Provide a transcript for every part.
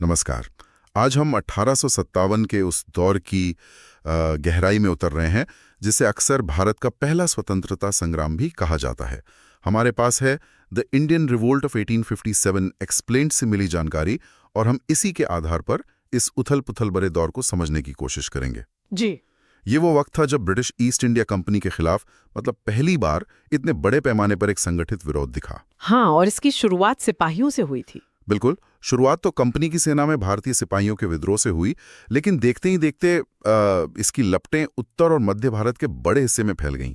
नमस्कार। आज हम 1857 के उस दौर की गहराई में उतर रहे हैं जिसे अक्सर भारत का पहला स्वतंत्रता संग्राम भी कहा जाता है। हमारे पास है the Indian revolt of 1857 explained से मिली जानकारी और हम इसी के आधार पर इस उथल पुथल भरे दौर को समझने की कोशिश करेंगे। जी। ये वो वक्त था जब ब्रिटिश ईस्ट इंडिया कंपनी के खिलाफ पहली बार इतने बड़े पैमाने पर एक संगठित विरोध दिखा। हाँ, और इसकी शुरुआत सिपाहियों से हुई थी। बिल्कुल, शुरुआत तो कंपनी की सेना में भारतीय सिपाहियों के विद्रोह से हुई, लेकिन देखते ही देखते इसकी लपटें उत्तर और मध्य भारत के बड़े हिस्से में फैल गईं।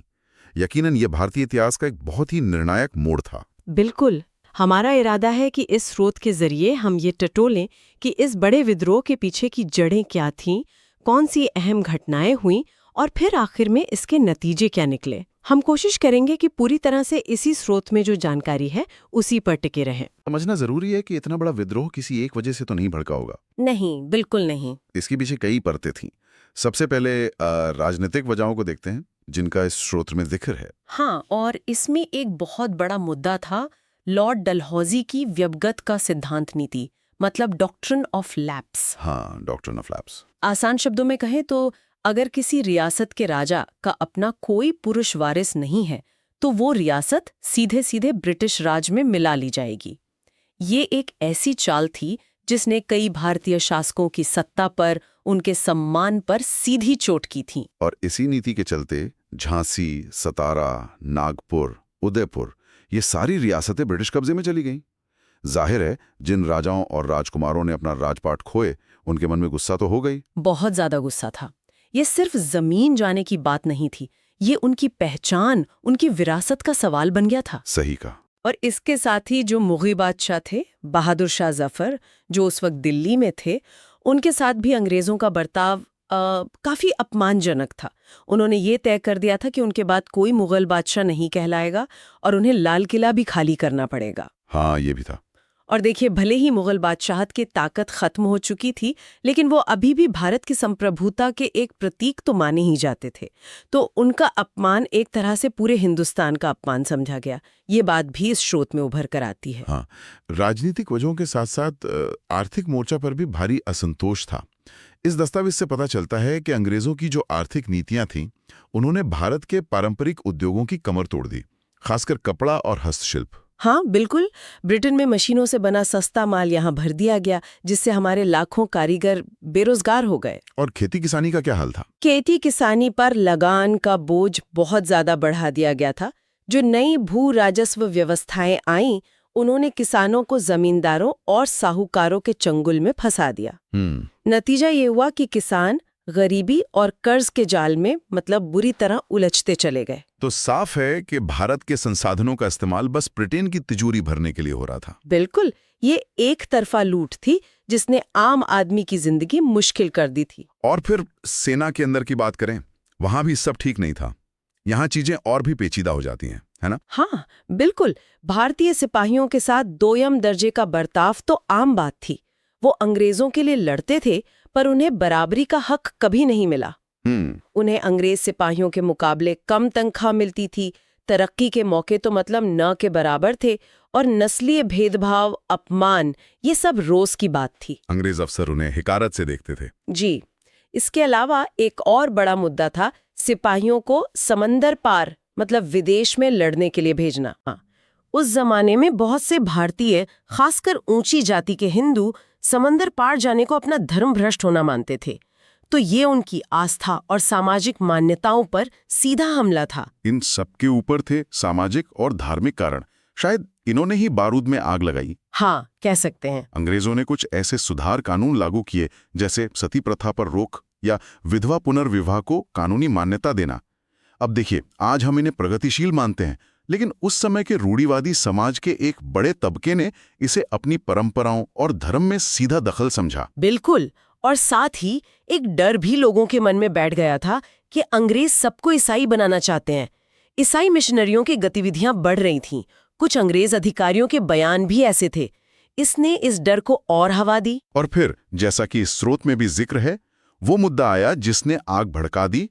यकीनन ये भारतीय इतिहास का एक बहुत ही निर्णायक मोड़ था। बिल्कुल। हमारा इरादा है कि इस स्रोत के जरिए हम ये टटोलें कि इस बड़े विद्रोह के पीछे की जड़ें क्या थीं, कौन सी अहम घटनाएं हुईं और फिर आखिर में इसके नतीजे क्या निकले। हम कोशिश करेंगे कि पूरी तरह से इसी स्रोत में जो जानकारी है उसी पर टिके रहें। समझना जरूरी है कि इतना बड़ा विद्रोह किसी एक वजह से तो नहीं भड़का होगा। नहीं, बिल्कुल नहीं। इसके पीछे कई परतें थीं। सबसे पहले राजनीतिक वजहों को देखते हैं जिनका इस स्रोत में जिक्र है। हाँ, और इसमें एक बहुत बड़ा मुद्दा था लॉर्ड डलहौजी की व्यवगत का सिद्धांत नीति, मतलब डॉक्ट्रिन ऑफ लैप्स। हाँ, डॉक्ट्रिन ऑफ लैप्स। आसान शब्दों में कहें तो अगर किसी रियासत के राजा का अपना कोई पुरुष वारिस नहीं है तो वो रियासत सीधे सीधे ब्रिटिश राज में मिला ली जाएगी। ये एक ऐसी चाल थी जिसने कई भारतीय शासकों की सत्ता पर, उनके सम्मान पर सीधी चोट की थी। और इसी नीति के चलते झांसी, सतारा, नागपुर, उदयपुर ये सारी रियासतें ब्रिटिश कब्जे में चली गईं। जाहिर है जिन राजाओं और राजकुमारों ने अपना राजपाट खोए उनके मन में गुस्सा तो हो गई। बहुत ज्यादा गुस्सा था। ये सिर्फ जमीन जाने की बात नहीं थी, ये उनकी पहचान, उनकी विरासत का सवाल बन गया था। सही कहा। और इसके साथ ही जो मुग़ल बादशाह थे, बहादुर शाह जफर, जो उस वक्त दिल्ली में थे, उनके साथ भी अंग्रेजों का बर्ताव काफी अपमानजनक था। उन्होंने ये तय कर दिया था कि उनके बाद कोई मुग़ल बादशाह नहीं कहलाएगा और उन्हें लाल किला भी खाली करना पड़ेगा। हाँ, ये भी था। और देखिए, भले ही मुग़ल बादशाहत की ताकत खत्म हो चुकी थी, लेकिन वो अभी भी भारत की संप्रभुता के एक प्रतीक तो माने ही जाते थे। तो उनका अपमान एक तरह से पूरे हिंदुस्तान का अपमान समझा गया। ये बात भी इस स्रोत में उभर कर आती है। हाँ, राजनीतिक वजहों के साथ साथ आर्थिक मोर्चा पर भी भारी असंतोष था। इस दस्तावेज से पता चलता है कि अंग्रेजों की जो आर्थिक नीतियां थीं, उन्होंने भारत के पारंपरिक उद्योगों की कमर तोड़ दी, खासकर कपड़ा और हस्तशिल्प। हाँ, बिल्कुल। ब्रिटेन में मशीनों से बना सस्ता माल यहाँ भर दिया गया, जिससे हमारे लाखों कारीगर बेरोजगार हो गए। और खेती किसानी का क्या हाल था? खेती किसानी पर लगान का बोझ बहुत ज्यादा बढ़ा दिया गया था। जो नई भू राजस्व व्यवस्थाएं आईं, उन्होंने किसानों को जमींदारों और साहूकारों के चंगुल में फंसा दिया। नतीजा ये हुआ कि किसान गरीबी और कर्ज के जाल में बुरी तरह उलझते चले गए। तो साफ है कि भारत के संसाधनों का इस्तेमाल बस ब्रिटेन की तिजोरी भरने के लिए हो रहा था। बिल्कुल, ये एक तरफा लूट थी जिसने आम आदमी की जिंदगी मुश्किल कर दी थी। और फिर सेना के अंदर की बात करें, वहां भी सब ठीक नहीं था। यहाँ चीजें और भी पेचीदा हो जाती हैं, है ना? हाँ, बिल्कुल। भारतीय सिपाहियों के साथ दोयम दर्जे का बर्ताव तो आम बात थी। वो अंग्रेजों के लिए लड़ते थे, पर उन्हें बराबरी का हक कभी नहीं मिला। उन्हें अंग्रेज सिपाहियों के मुकाबले कम तनख्वाह मिलती थी, तरक्की के मौके तो न के बराबर थे, और नस्लीय भेदभाव, अपमान, ये सब रोज की बात थी। अंग्रेज अफसर उन्हें हिकारत से देखते थे। जी। इसके अलावा एक और बड़ा मुद्दा था सिपाहियों को समंदर पार विदेश में लड़ने के लिए भेजना। उस जमाने में बहुत से भारतीय, खासकर ऊंची जाति के हिंदू, समंदर पार जाने को अपना धर्म भ्रष्ट होना मानते थे। तो ये उनकी आस्था और सामाजिक मान्यताओं पर सीधा हमला था। इन सबके ऊपर थे सामाजिक और धार्मिक कारण। शायद इन्होंने ही बारूद में आग लगाई। हाँ, कह सकते हैं। अंग्रेजों ने कुछ ऐसे सुधार कानून लागू किए, जैसे सती प्रथा पर रोक या विधवा पुनर्विवाह को कानूनी मान्यता देना। अब देखिए, आज हम इन्हें प्रगतिशील मानते हैं, लेकिन उस समय के रूढ़िवादी समाज के एक बड़े तबके ने इसे अपनी परंपराओं और धर्म में सीधा दखल समझा। बिल्कुल। और साथ ही एक डर भी लोगों के मन में बैठ गया था कि अंग्रेज सबको ईसाई बनाना चाहते हैं। ईसाई मिशनरियों की गतिविधियां बढ़ रही थीं। कुछ अंग्रेज अधिकारियों के बयान भी ऐसे थे। इसने इस डर को और हवा दी। और फिर, जैसा कि इस स्रोत में भी जिक्र है, वो मुद्दा आया जिसने आग भड़का दी,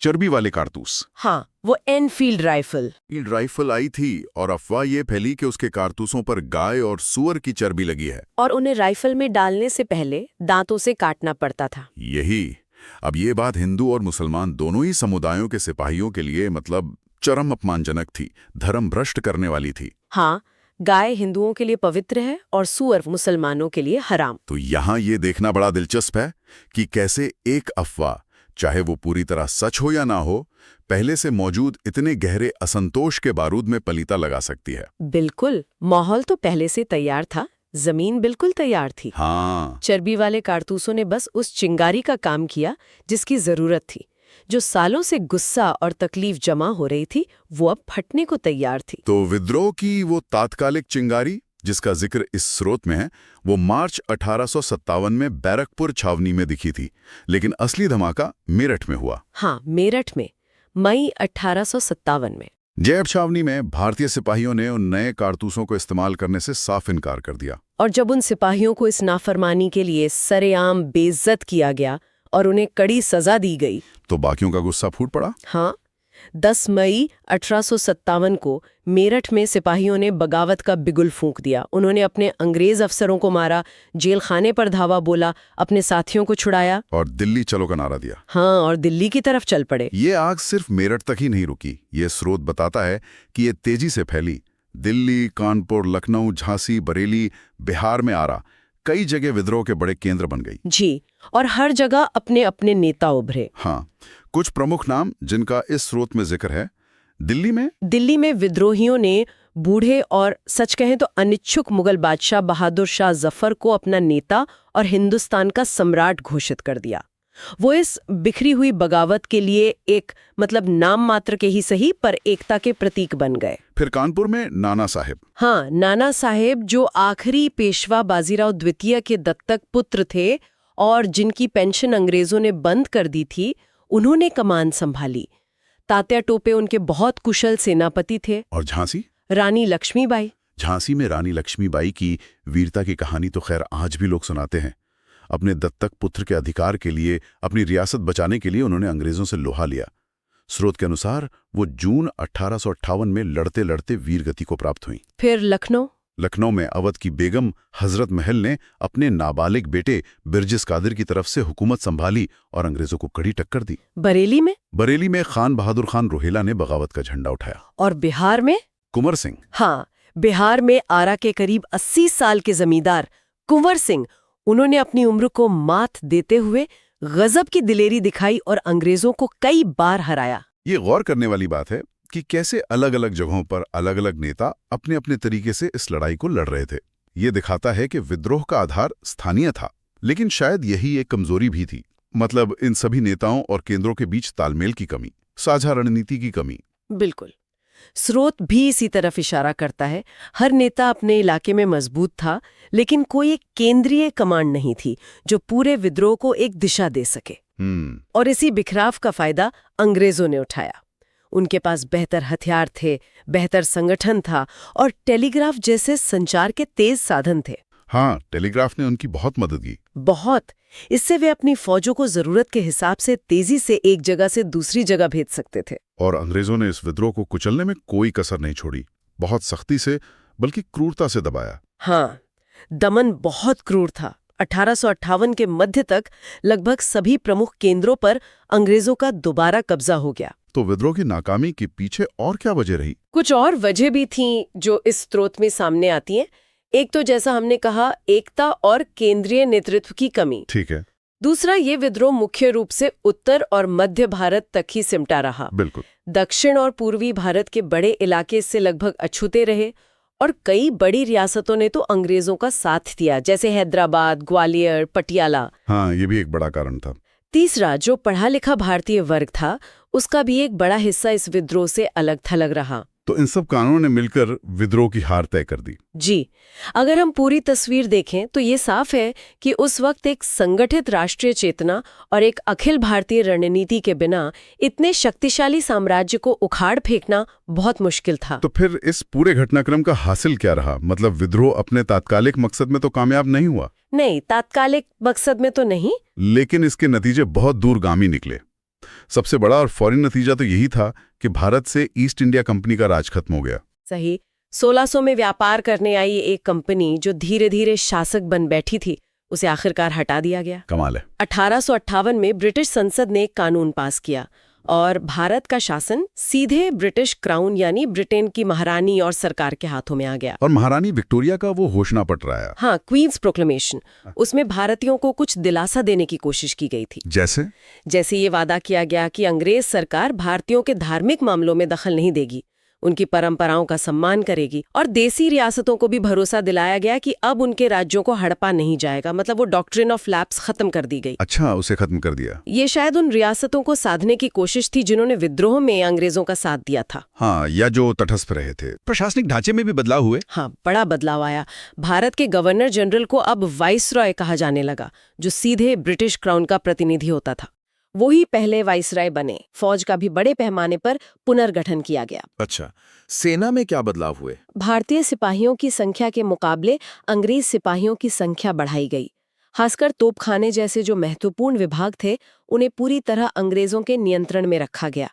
चर्बी वाले कारतूस। हाँ, वो एनफील्ड राइफल। फील्ड राइफल आई थी और अफवाह ये फैली कि उसके कारतूसों पर गाय और सूअर की चर्बी लगी है। और उन्हें राइफल में डालने से पहले दांतों से काटना पड़ता था। यही। अब ये बात हिंदू और मुसलमान दोनों ही समुदायों के सिपाहियों के लिए मतलब चरम अपमानजनक थी, धर्म भ्रष्ट करने वाली थी। हाँ, गाय हिंदुओं के लिए पवित्र है और सूअर मुसलमानों के लिए हराम। तो यहाँ ये देखना बड़ा दिलचस्प है कि कैसे एक अफवाह, चाहे वो पूरी तरह सच हो या ना हो, पहले से मौजूद इतने गहरे असंतोष के बारूद में पलीता लगा सकती है। बिल्कुल, माहौल तो पहले से तैयार था, जमीन बिल्कुल तैयार थी। हाँ, चर्बी वाले कारतूसों ने बस उस चिंगारी का काम किया जिसकी जरूरत थी। जो सालों से गुस्सा और तकलीफ जमा हो रही थी, वो अब फटने को तैयार थी। तो विद्रोह की वो तात्कालिक चिंगारी जिसका जिक्र इस स्रोत में है, वो मार्च 1857 में बैरकपुर छावनी में दिखी थी, लेकिन असली धमाका मेरठ में हुआ। हाँ, मेरठ में मई 1857 में। जैब छावनी में भारतीय सिपाहियों ने उन नए कारतूसों को इस्तेमाल करने से साफ इनकार कर दिया। और जब उन सिपाहियों को इस नाफरमानी के लिए सरेआम बेइज्जत किया गया और उन्हें कड़ी सजा दी गई, तो बाकियों का गुस्सा फूट पड़ा। हाँ, 10 मई 1857 को मेरठ में सिपाहियों ने बगावत का बिगुल फूंक दिया। उन्होंने अपने अंग्रेज अफसरों को मारा, जेल खाने पर धावा बोला, अपने साथियों को छुड़ाया और दिल्ली चलो का नारा दिया। हाँ, और दिल्ली की तरफ चल पड़े। ये आग सिर्फ मेरठ तक ही नहीं रुकी। ये स्रोत बताता है कि ये तेजी से फैली। दिल्ली, कानपुर, लखनऊ, झांसी, बरेली, बिहार में आरा, कई जगह विद्रोह के बड़े केंद्र बन गई। जी, और हर जगह अपने अपने नेता उभरे। हाँ, कुछ प्रमुख नाम जिनका इस स्रोत में जिक्र है। दिल्ली में विद्रोहियों ने बूढ़े और सच कहें तो अनिच्छुक मुगल बादशाह बहादुर शाह जफर को अपना नेता और हिंदुस्तान का सम्राट घोषित कर दिया। वो इस बिखरी हुई बगावत के लिए एक नाम मात्र के ही सही पर एकता के प्रतीक बन गए। फिर कानपुर में नाना साहेब। हाँ, नाना साहेब जो आखिरी पेशवा बाजीराव द्वितीय के दत्तक पुत्र थे और जिनकी पेंशन अंग्रेजों ने बंद कर दी थी, उन्होंने कमान संभाली। तात्या टोपे उनके बहुत कुशल सेनापति थे। और झांसी? रानी लक्ष्मीबाई। झांसी में रानी लक्ष्मीबाई की वीरता की कहानी तो खैर आज भी लोग सुनाते हैं। अपने दत्तक पुत्र के अधिकार के लिए, अपनी रियासत बचाने के लिए उन्होंने अंग्रेजों से लोहा लिया। स्रोत के अनुसार वो जून 1858 में लड़ते लड़ते वीरगति को प्राप्त हुई। फिर लखनऊ में अवध की बेगम हजरत महल ने अपने नाबालिग बेटे बिरजिस कादिर की तरफ से हुकूमत संभाली और अंग्रेजों को कड़ी टक्कर दी। बरेली में खान बहादुर खान रोहेला ने बगावत का झंडा उठाया। और बिहार में कुंवर सिंह। हाँ, बिहार में आरा के करीब 80 साल के जमींदार कुंवर सिंह, उन्होंने अपनी उम्र को मात देते हुए गजब की दिलेरी दिखाई और अंग्रेजों को कई बार हराया। ये गौर करने वाली बात है कि कैसे अलग अलग जगहों पर अलग अलग नेता अपने अपने तरीके से इस लड़ाई को लड़ रहे थे। ये दिखाता है कि विद्रोह का आधार स्थानीय था, लेकिन शायद यही एक कमजोरी भी थी। मतलब इन सभी नेताओं और केंद्रों के बीच तालमेल की कमी, साझा रणनीति की कमी। बिल्कुल, स्रोत भी इसी तरफ इशारा करता है। हर नेता अपने इलाके में मजबूत था, लेकिन कोई एक केंद्रीय कमांड नहीं थी जो पूरे विद्रोह को एक दिशा दे सके। और इसी बिखराव का फायदा अंग्रेजों ने उठाया। उनके पास बेहतर हथियार थे, बेहतर संगठन था और टेलीग्राफ जैसे संचार के तेज साधन थे। हाँ, टेलीग्राफ ने उनकी बहुत मदद की। बहुत। इससे वे अपनी फौजों को जरूरत के हिसाब से तेजी से एक जगह से दूसरी जगह भेज सकते थे। और अंग्रेजों ने इस विद्रोह को कुचलने में कोई कसर नहीं छोड़ी। बहुत सख्ती से, बल्कि क्रूरता से दबाया। हाँ, दमन बहुत क्रूर था। 1858 के मध्य तक लगभग सभी प्रमुख केंद्रों पर अंग्रेजों का दोबारा कब्जा हो गया। तो विद्रोह की नाकामी के पीछे और क्या वजह रही? कुछ और वजह भी थीं जो इस स्रोत में सामने आती हैं। एक तो जैसा हमने कहा, एकता और केंद्रीय नेतृत्व की कमी। ठीक है। दूसरा, ये विद्रोह मुख्य रूप से उत्तर और मध्य भारत तक ही सिमटा रहा। बिल्कुल। दक्षिण और पूर्वी भारत के बड़े इलाके इससे लगभग अछूते रहे और कई बड़ी रियासतों ने तो अंग्रेजों का साथ दिया, जैसे हैदराबाद, ग्वालियर, पटियाला। हाँ, ये भी एक बड़ा कारण था। तीसरा, जो पढ़ा लिखा भारतीय वर्ग था, उसका भी एक बड़ा हिस्सा इस विद्रोह से अलग थलग रहा। तो इन सब कारणों ने मिलकर विद्रोह की हार तय कर दी। जी, अगर हम पूरी तस्वीर देखें तो ये साफ है कि उस वक्त एक संगठित राष्ट्रीय चेतना और एक अखिल भारतीय रणनीति के बिना इतने शक्तिशाली साम्राज्य को उखाड़ फेंकना बहुत मुश्किल था। तो फिर इस पूरे घटनाक्रम का हासिल क्या रहा? मतलब विद्रोह अपने तात्कालिक मकसद में तो कामयाब नहीं हुआ। नहीं, तात्कालिक मकसद में तो नहीं, लेकिन इसके नतीजे बहुत दूरगामी निकले। सबसे बड़ा और फौरी नतीजा तो यही था कि भारत से ईस्ट इंडिया कंपनी का राज खत्म हो गया। सही। 1600 में व्यापार करने आई एक कंपनी जो धीरे धीरे शासक बन बैठी थी, उसे आखिरकार हटा दिया गया। कमाल है। 1858 में ब्रिटिश संसद ने एक कानून पास किया और भारत का शासन सीधे ब्रिटिश क्राउन यानी ब्रिटेन की महारानी और सरकार के हाथों में आ गया। और महारानी विक्टोरिया का वो घोषणापत्र आया। हाँ, क्वींस प्रोक्लेमेशन। उसमें भारतीयों को कुछ दिलासा देने की कोशिश की गई थी। जैसे ये वादा किया गया कि अंग्रेज सरकार भारतीयों के धार्मिक मामलों में दखल नहीं देगी, उनकी परंपराओं का सम्मान करेगी और देसी रियासतों को भी भरोसा दिलाया गया कि अब उनके राज्यों को हड़पा नहीं जाएगा। मतलब वो डॉक्ट्रिन ऑफ लैप्स खत्म कर दी गई। अच्छा, उसे खत्म कर दिया। ये शायद उन रियासतों को साधने की कोशिश थी जिन्होंने विद्रोह में अंग्रेजों का साथ दिया था। हाँ, या जो तटस्थ रहे थे। प्रशासनिक ढांचे में भी बदलाव हुए। हाँ, बड़ा बदलाव आया। भारत के गवर्नर जनरल को अब वाइसरॉय कहा जाने लगा, जो सीधे ब्रिटिश क्राउन का प्रतिनिधि होता था। वही पहले वाइसराय बने। फौज का भी बड़े पैमाने पर पुनर्गठन किया गया। अच्छा, सेना में क्या बदलाव हुए? भारतीय सिपाहियों की संख्या के मुकाबले अंग्रेज सिपाहियों की संख्या बढ़ाई गई। खासकर तोपखाने जैसे जो महत्वपूर्ण विभाग थे, उन्हें पूरी तरह अंग्रेजों के नियंत्रण में रखा गया।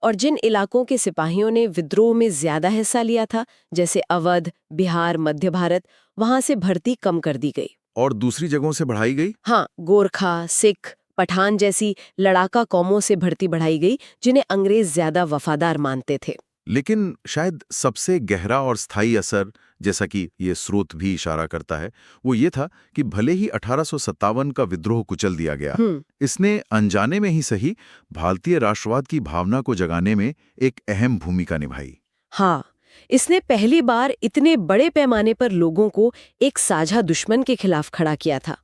और जिन इलाकों के सिपाहियों ने विद्रोह में ज्यादा हिस्सा लिया था, जैसे अवध, बिहार, मध्य भारत, वहां से भर्ती कम कर दी गई। और दूसरी जगहों से बढ़ाई गई? हाँ, गोरखा, सिख, पठान जैसी लड़ाका कौमों से भर्ती बढ़ाई गई, जिन्हें अंग्रेज ज्यादा वफादार मानते थे। लेकिन शायद सबसे गहरा और स्थायी असर, जैसा कि ये स्रोत भी इशारा करता है, वो ये था कि भले ही 1857 का विद्रोह कुचल दिया गया, इसने अनजाने में ही सही भारतीय राष्ट्रवाद की भावना को जगाने में एक अहम भूमिका निभाई। हाँ, इसने पहली बार इतने बड़े पैमाने पर लोगों को एक साझा दुश्मन के खिलाफ खड़ा किया था।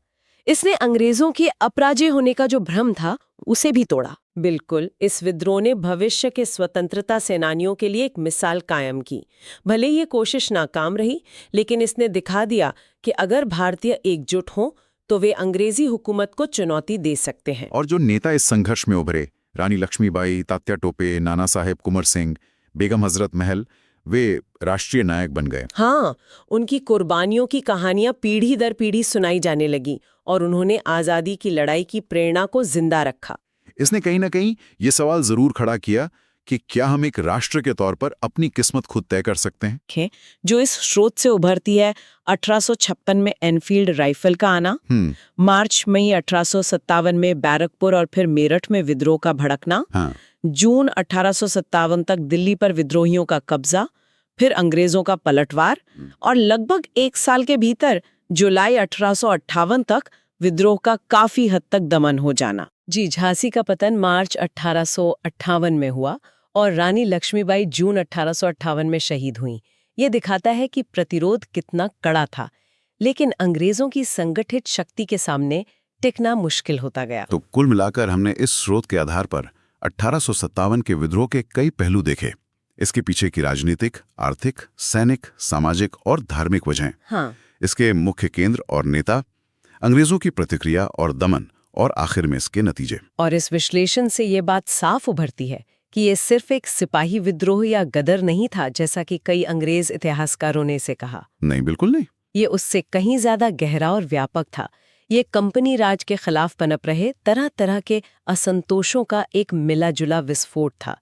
इसने अंग्रेजों के अपराजय होने का जो भ्रम था, उसे भी तोड़ा। बिल्कुल, इस विद्रोह ने भविष्य के स्वतंत्रता सेनानियों के लिए एक मिसाल कायम की। भले ये कोशिश नाकाम रही, लेकिन इसने दिखा दिया कि अगर भारतीय एकजुट हों तो वे अंग्रेजी हुकूमत को चुनौती दे सकते हैं। और जो नेता इस संघर्ष में उभरे, रानी लक्ष्मीबाई, तात्या टोपे, नाना साहेब कुंवर सिंह, बेगम हजरत महल, वे राष्ट्रीय नायक बन गए। हाँ, उनकी कुर्बानियों की कहानियां पीढ़ी दर पीढ़ी सुनाई जाने लगी और उन्होंने आजादी की लड़ाई की प्रेरणा को जिंदा रखा। इसने कहीं ना कहीं ये सवाल जरूर खड़ा किया कि क्या हम एक राष्ट्र के तौर पर अपनी किस्मत खुद तय कर सकते हैं? जो इस स्रोत से उभरती है 1856 में एनफील्ड राइफल का आना, मार्च मई 1857 में बैरकपुर और फिर मेरठ में विद्रोह का भड़कना, जून 1857 तक दिल्ली पर विद्रोहियों का कब्जा, फिर अंग्रेजों का पलटवार और लगभग एक साल के भीतर जुलाई 1858 तक विद्रोह का काफी हद तक दमन हो जाना। जी, झांसी का पतन मार्च 1858 में हुआ और रानी लक्ष्मीबाई जून 1858 में शहीद हुईं। ये दिखाता है कि प्रतिरोध कितना कड़ा था, लेकिन अंग्रेजों की संगठित शक्ति के सामने टिकना मुश्किल होता गया। तो कुल मिलाकर हमने इस स्रोत के आधार पर 1857 के विद्रोह के कई पहलू देखे। इसके पीछे की राजनीतिक, आर्थिक, सैनिक, सामाजिक और धार्मिक वजहें, हाँ। इसके मुख्य केंद्र और नेता, अंग्रेजों की प्रतिक्रिया और दमन, और आखिर में इसके नतीजे। और इस विश्लेषण से ये बात साफ उभरती है कि ये सिर्फ एक सिपाही विद्रोह या गदर नहीं था, जैसा कि कई अंग्रेज इतिहासकारों ने इसे कहा। नहीं, बिल्कुल नहीं। ये उससे कहीं ज्यादा गहरा और व्यापक था। ये कंपनी राज के खिलाफ पनप रहे तरह तरह के असंतोषों का एक मिला जुला विस्फोट था,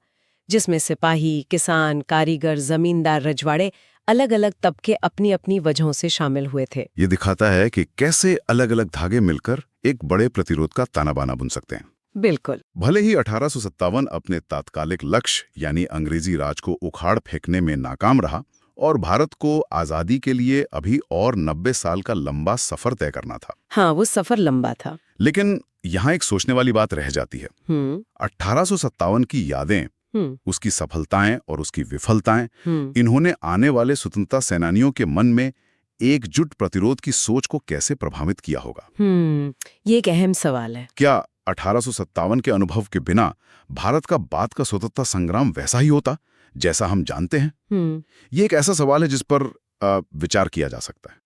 जिसमें सिपाही, किसान, कारीगर, जमींदार, रजवाड़े, अलग अलग तबके अपनी अपनी वजहों से शामिल हुए थे। ये दिखाता है कि कैसे अलग अलग धागे मिलकर एक बड़े प्रतिरोध का ताना बाना बुन सकते हैं। बिल्कुल। भले ही 1857 अपने तात्कालिक लक्ष्य यानी अंग्रेजी राज को उखाड़ फेंकने में नाकाम रहा और भारत को आजादी के लिए अभी और 90 साल का लंबा सफर तय करना था। हाँ, वो सफर लंबा था। लेकिन यहाँ एक सोचने वाली बात रह जाती है। 1857 की यादें, उसकी सफलताएं और उसकी विफलताएं, इन्होंने आने वाले स्वतंत्रता सेनानियों के मन में एकजुट प्रतिरोध की सोच को कैसे प्रभावित किया होगा? ये एक अहम सवाल है। क्या 1857 के अनुभव के बिना भारत का बाद का स्वतंत्रता संग्राम वैसा ही होता जैसा हम जानते हैं? ये एक ऐसा सवाल है जिस पर विचार किया जा सकता है।